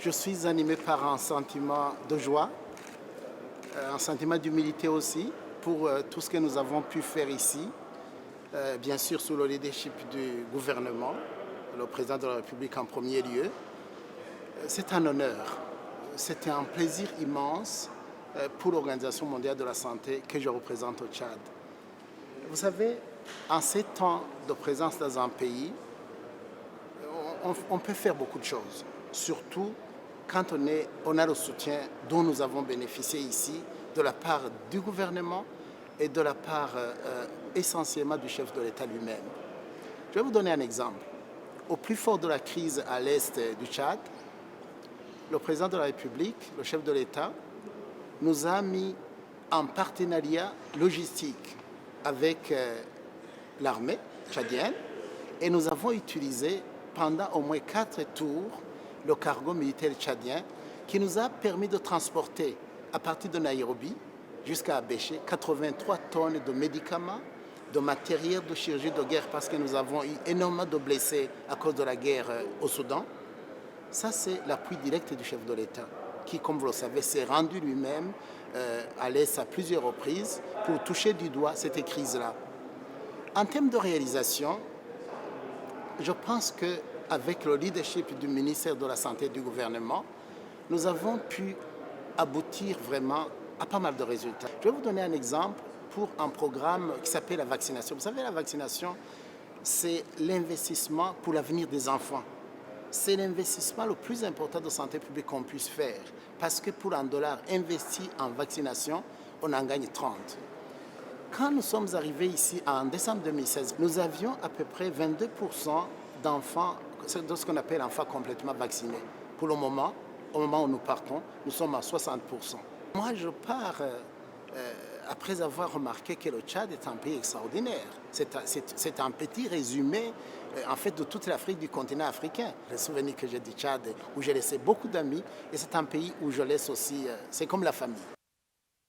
Je suis animé par un sentiment de joie, un sentiment d'humilité aussi pour tout ce que nous avons pu faire ici, bien sûr sous le leadership du gouvernement, le président de la République en premier lieu. C'est un honneur, c'est un plaisir immense pour l'Organisation mondiale de la santé que je représente au Tchad. Vous savez, en ces temps de présence dans un pays, on peut faire beaucoup de choses, surtout quand on a le soutien dont nous avons bénéficié ici de la part du gouvernement et de la part essentiellement du chef de l'État lui-même. Je vais vous donner un exemple. Au plus fort de la crise à l'est du Tchad, le président de la République, le chef de l'État, nous a mis en partenariat logistique avec l'armée tchadienne et nous avons utilisé pendant au moins 4 tours le cargo militaire tchadien qui nous a permis de transporter à partir de Nairobi jusqu'à Abéché 83 tonnes de médicaments, de matériel de chirurgie de guerre parce que nous avons eu énormément de blessés à cause de la guerre au Soudan. Ça, c'est l'appui direct du chef de l'État qui, comme vous le savez, s'est rendu lui-même à l'Est à plusieurs reprises pour toucher du doigt cette crise-là. En termes de réalisation, je pense qu'avec le leadership du ministère de la Santé et du gouvernement, nous avons pu aboutir vraiment à pas mal de résultats. Je vais vous donner un exemple pour un programme qui s'appelle la vaccination. Vous savez, la vaccination, c'est l'investissement pour l'avenir des enfants. C'est l'investissement le plus important de santé publique qu'on puisse faire. Parce que pour $1 investi en vaccination, on en gagne 30. Quand nous sommes arrivés ici en décembre 2016, nous avions à peu près 22% d'enfants, de ce qu'on appelle enfants complètement vaccinés. Pour le moment, au moment où nous partons, nous sommes à 60%. Moi, je pars après avoir remarqué que le Tchad est un pays extraordinaire. C'est un petit résumé en fait de toute l'Afrique, du continent africain. Les souvenirs que j'ai du Tchad, où j'ai laissé beaucoup d'amis, et c'est un pays où je laisse aussi, c'est comme la famille.